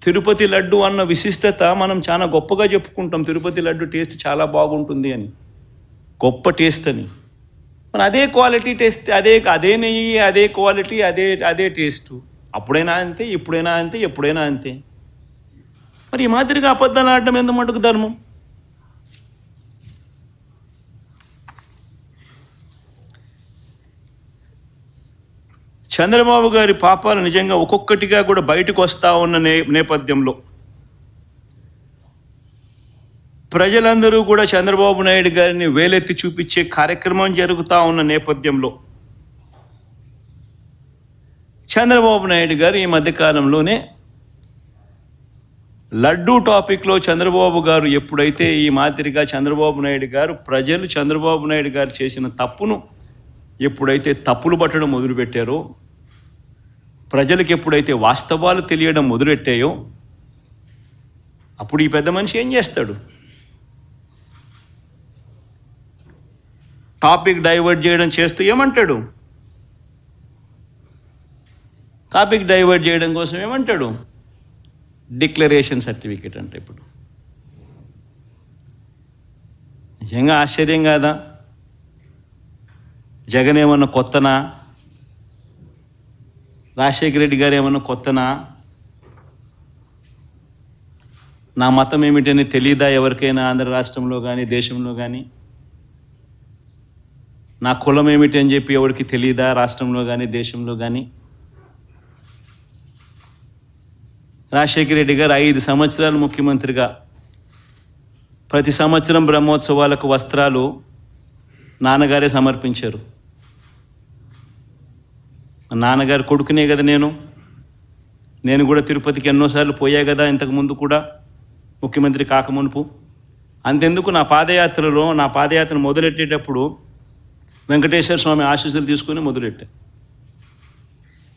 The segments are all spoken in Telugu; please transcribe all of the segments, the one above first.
తిరుపతి లడ్డు అన్న విశిష్టత మనం చాలా గొప్పగా చెప్పుకుంటాం. తిరుపతి లడ్డు టేస్ట్ చాలా బాగుంటుంది అని, గొప్ప టేస్ట్ అని. మన అదే క్వాలిటీ టేస్ట్, అదే నెయ్యి, అదే క్వాలిటీ, అదే టేస్ట్. అప్పుడైనా అంతే, ఇప్పుడైనా అంతే, ఎప్పుడైనా అంతే. మరి ఈ మాదిరిగా అబద్ధాలు ఆడటం ఎంత మటుకు ధర్మం? చంద్రబాబు గారి పాపాలు నిజంగా ఒక్కొక్కటిగా కూడా బయటకు వస్తూ ఉన్న నేపథ్యంలో ప్రజలందరూ కూడా చంద్రబాబు నాయుడు గారిని వేలెత్తి చూపించే కార్యక్రమం జరుగుతూ ఉన్న నేపథ్యంలో చంద్రబాబు నాయుడు గారు ఈ మధ్యకాలంలోనే లడ్డూ టాపిక్లో చంద్రబాబు గారు ఎప్పుడైతే ఈ మాదిరిగా చంద్రబాబు నాయుడు గారు ప్రజలు చంద్రబాబు నాయుడు గారు చేసిన తప్పును ఎప్పుడైతే తప్పులు పట్టడం మొదలుపెట్టారో, ప్రజలకు ఎప్పుడైతే వాస్తవాలు తెలియడం మొదలెట్టాయో, అప్పుడు ఈ పెద్ద మనిషి ఏం చేస్తాడు? టాపిక్ డైవర్ట్ చేయడం చేస్తూ ఏమంటాడు? టాపిక్ డైవర్ట్ చేయడం కోసం ఏమంటాడు? డిక్లరేషన్ సర్టిఫికేట్ అంటే ఇప్పుడు నిజంగా ఆశ్చర్యం కాదా? జగన్ ఏమన్నా కొత్తనా? రాజశేఖర రెడ్డి గారు ఏమన్నా కొత్తనా? నా మతం ఏమిటని తెలీదా ఎవరికైనా ఆంధ్ర రాష్ట్రంలో కానీ దేశంలో కానీ? నా కులం ఏమిటి అని చెప్పి ఎవరికి తెలీదా రాష్ట్రంలో కానీ దేశంలో కానీ? రాజశేఖర రెడ్డి గారు 5 సంవత్సరాలు ముఖ్యమంత్రిగా ప్రతి సంవత్సరం బ్రహ్మోత్సవాలకు వస్త్రాలు నాన్నగారే సమర్పించారు. నాన్నగారు కొడుకునే కదా నేను కూడా తిరుపతికి ఎన్నోసార్లు పోయా కదా ఇంతకుముందు కూడా, ముఖ్యమంత్రి కాకమునుపు. అంతెందుకు నా పాదయాత్ర మొదలెట్టేటప్పుడు వెంకటేశ్వర స్వామి ఆశీస్సులు తీసుకుని మొదలెట్టా.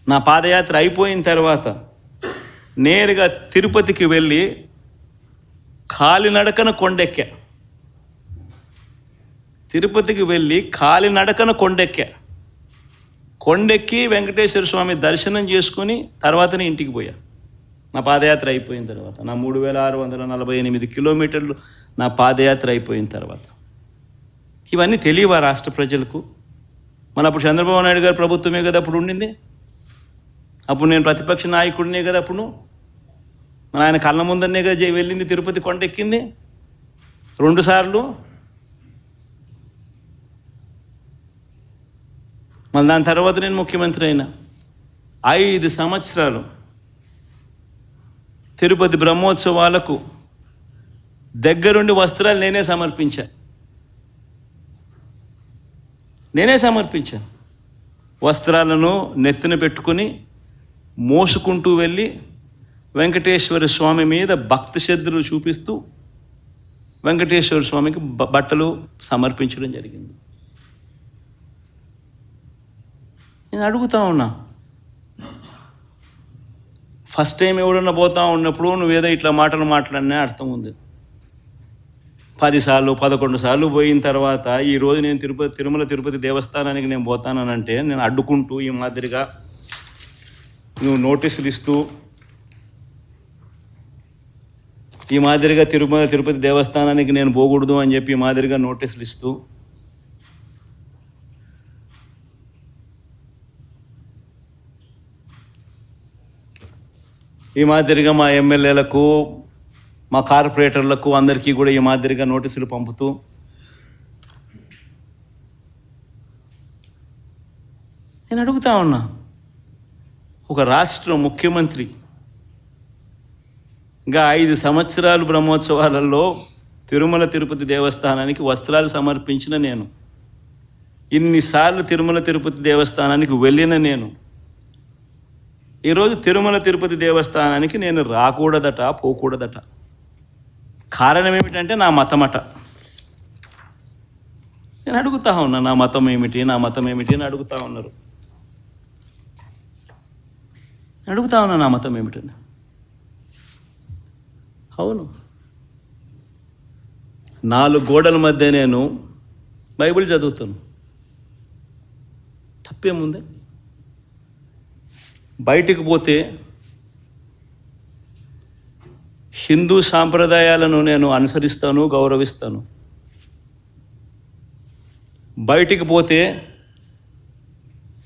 నా పాదయాత్ర అయిపోయిన తర్వాత నేరుగా తిరుపతికి వెళ్ళి కాలినడకన కొండెక్కా. తిరుపతికి వెళ్ళి కాలినడకన కొండెక్కి వెంకటేశ్వర స్వామి దర్శనం చేసుకుని తర్వాతనే ఇంటికి పోయా. నా పాదయాత్ర అయిపోయిన తర్వాత, నా 3648 కిలోమీటర్లు నా పాదయాత్ర అయిపోయిన తర్వాత. ఇవన్నీ తెలియవా రాష్ట్ర ప్రజలకు? మన అప్పుడు చంద్రబాబు నాయుడు గారు ప్రభుత్వమే కదా అప్పుడు ఉండింది. అప్పుడు నేను ప్రతిపక్ష నాయకుడినే కదా అప్పుడు. మన ఆయన కళ్ళ ముందరనే కదా వెళ్ళింది, తిరుపతి కొండెక్కింది 2 సార్లు. మళ్ళీ దాని తర్వాత నేను ముఖ్యమంత్రి అయినా 5 సంవత్సరాలు తిరుపతి బ్రహ్మోత్సవాలకు దగ్గరుండి వస్త్రాలు నేనే సమర్పించాను. వస్త్రాలను నెత్తిన పెట్టుకుని మోసుకుంటూ వెళ్ళి వెంకటేశ్వర స్వామి మీద భక్తి శ్రద్ధలు చూపిస్తూ వెంకటేశ్వర స్వామికి బట్టలు సమర్పించడం జరిగింది. నేను అడుగుతా ఉన్నా, ఫస్ట్ టైం ఎవడన్నా పోతా ఉన్నప్పుడు నువ్వేదో ఇట్లా మాటలు మాట్లాడినా అర్థం ఉంది. 10 సార్లు 11 సార్లు పోయిన తర్వాత ఈరోజు నేను తిరుమల తిరుపతి దేవస్థానానికి నేను పోతానంటే నేను అడ్డుకుంటూ ఈ మాదిరిగా నువ్వు నోటీసులు ఇస్తూ ఈ మాదిరిగా తిరుమల తిరుపతి దేవస్థానానికి నేను పోకూడదు అని చెప్పి ఈ మాదిరిగా నోటీసులు ఇస్తూ ఈ మాదిరిగా మా ఎమ్మెల్యేలకు మా కార్పొరేటర్లకు అందరికీ కూడా ఈ మాదిరిగా నోటీసులు పంపుతూ నేను అడుగుతా ఉన్నా, ఒక రాష్ట్ర ముఖ్యమంత్రి ఇంకా 5 సంవత్సరాలు బ్రహ్మోత్సవాలలో తిరుమల తిరుపతి దేవస్థానానికి వస్త్రాలు సమర్పించిన నేను, ఇన్నిసార్లు తిరుమల తిరుపతి దేవస్థానానికి వెళ్ళిన నేను, ఈరోజు తిరుమల తిరుపతి దేవస్థానానికి నేను రాకూడదట, పోకూడదట. కారణం ఏమిటంటే నా మతమట. నేను అడుగుతా ఉన్నా, నా మతం ఏమిటి అని అడుగుతా ఉన్నారు. అడుగుతా ఉన్నా నా మతం ఏమిటని. అవును, 4 గోడల మధ్య నేను బైబిల్ చదువుతాను, తప్పేముంది? బయటికి పోతే హిందూ సాంప్రదాయాలను నేను అనుసరిస్తాను, గౌరవిస్తాను. బయటికి పోతే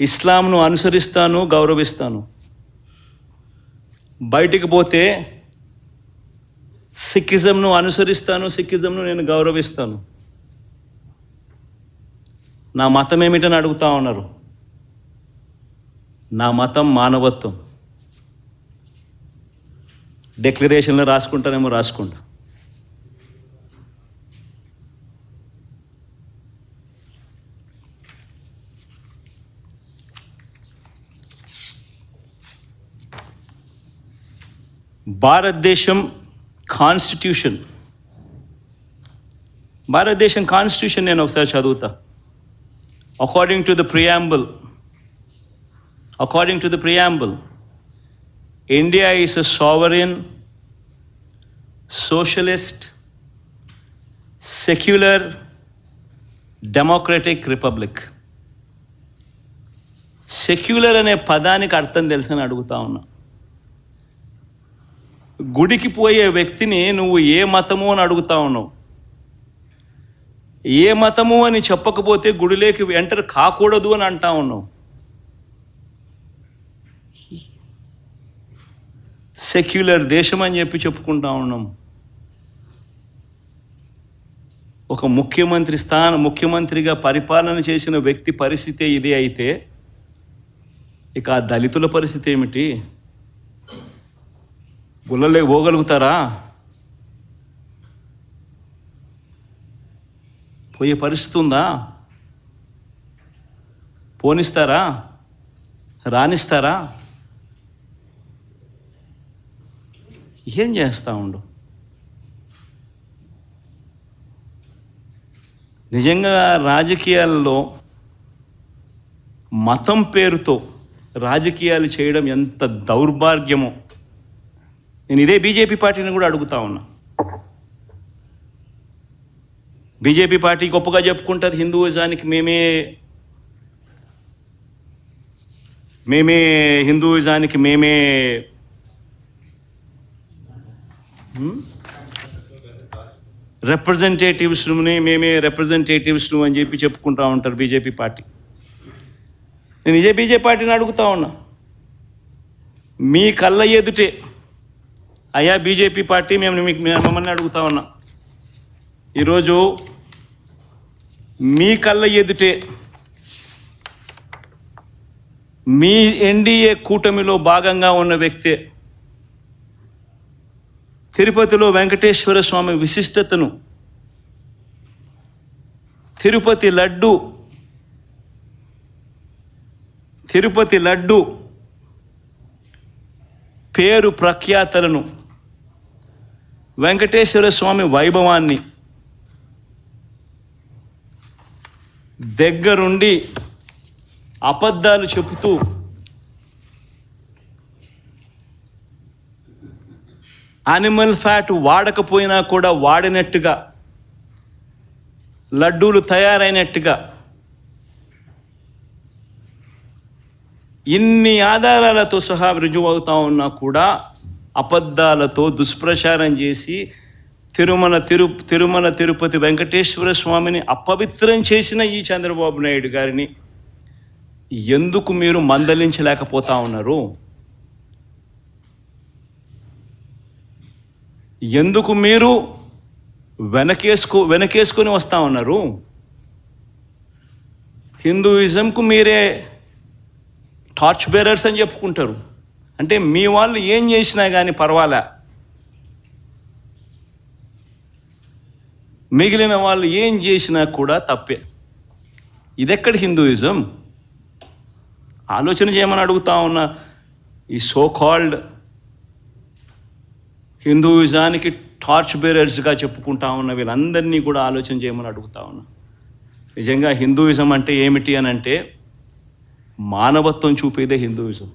ఇస్లాంను అనుసరిస్తాను, గౌరవిస్తాను. బయటికి పోతే సిక్కిజంను అనుసరిస్తాను, సిక్కిజంను నేను గౌరవిస్తాను. నా మతం ఏమిటని అడుగుతా ఉన్నారు. నా మతం మానవత్వం. డిక్లరేషన్లో రాసుకుంటానేమో రాసుకుంటా. భారతదేశం కాన్స్టిట్యూషన్ నేను ఒకసారి చదువుతా. According to the preamble, India is a sovereign, socialist, secular, democratic republic. Secular అనే పదానికి అర్థం తెలుసని అడుగుతా ఉన్నా. గుడికి పోయే వ్యక్తిని నువ్వు ఏ మతము అని అడుగుతా ఉన్నావు. ఏ మతము అని చెప్పకపోతే గుడిలోకి ఎంటర్ కాకూడదు అని అంటా ఉన్నావు. సెక్యులర్ దేశం అని చెప్పి చెప్పుకుంటా ఉన్నాం. ఒక ముఖ్యమంత్రిగా పరిపాలన చేసిన వ్యక్తి పరిస్థితి ఇదే అయితే ఇక ఆ దళితుల పరిస్థితి ఏమిటి? గుళ్ళలే పోగలుగుతారా? పోయే పరిస్థితి ఉందా? పోనిస్తారా? రానిస్తారా? ఏం చేస్తా ఉండు? నిజంగా రాజకీయాల్లో మతం పేరుతో రాజకీయాలు చేయడం ఎంత దౌర్భాగ్యమో. నేను ఇదే బీజేపీ పార్టీని కూడా అడుగుతా ఉన్నా. బీజేపీ పార్టీ గొప్పగా చెప్పుకుంటుంది హిందూయిజానికి మేమే రిప్రజెంటేటివ్స్ను అని చెప్పి చెప్పుకుంటా ఉంటారు బీజేపీ పార్టీ. నేను ఇదే బీజేపీ పార్టీని అడుగుతా ఉన్నా. మీ కళ్ళ ఎదుటే అయ్యా బీజేపీ పార్టీ, మిమ్మల్ని అడుగుతా ఉన్నా. ఈరోజు మీ కళ్ళ ఎదుటే మీ ఎన్డీఏ కూటమిలో భాగంగా ఉన్న వ్యక్తే తిరుపతిలో వెంకటేశ్వర స్వామి విశిష్టతను, తిరుపతి లడ్డు పేరు ప్రఖ్యాతలను, వెంకటేశ్వర స్వామి వైభవాన్ని దగ్గరుండి అబద్ధాలు చెబుతూ యానిమల్ ఫ్యాట్ వాడకపోయినా కూడా వాడినట్టుగా, లడ్డూలు తయారైనట్టుగా ఇన్ని ఆధారాలతో సహా రుజువు అవుతా ఉన్నా కూడా అబద్ధాలతో దుష్ప్రచారం చేసి తిరుమల తిరుపతి వెంకటేశ్వర స్వామిని అపవిత్రం చేసిన ఈ చంద్రబాబు నాయుడు గారిని ఎందుకు మీరు మందలించలేకపోతా ఉన్నారు? ఎందుకు మీరు వెనకేసుకొని వస్తూ ఉన్నారు? హిందూయిజంకు మీరే టార్చ్ బేరర్స్ అని చెప్పుకుంటారు. అంటే మీ వాళ్ళు ఏం చేసినా కానీ పర్వాలే, మిగిలిన వాళ్ళు ఏం చేసినా కూడా తప్పే. ఇదెక్కడ హిందూయిజం? ఆలోచన చేయమని అడుగుతా ఉన్నా. ఈ సో కాల్డ్ హిందూయిజానికి టార్చ్ బేరర్స్గా చెప్పుకుంటా ఉన్న వీళ్ళందరినీ కూడా ఆలోచన చేయమని అడుగుతా ఉన్నా. నిజంగా హిందూయిజం అంటే ఏమిటి అని అంటే మానవత్వం చూపేదే హిందూయిజం.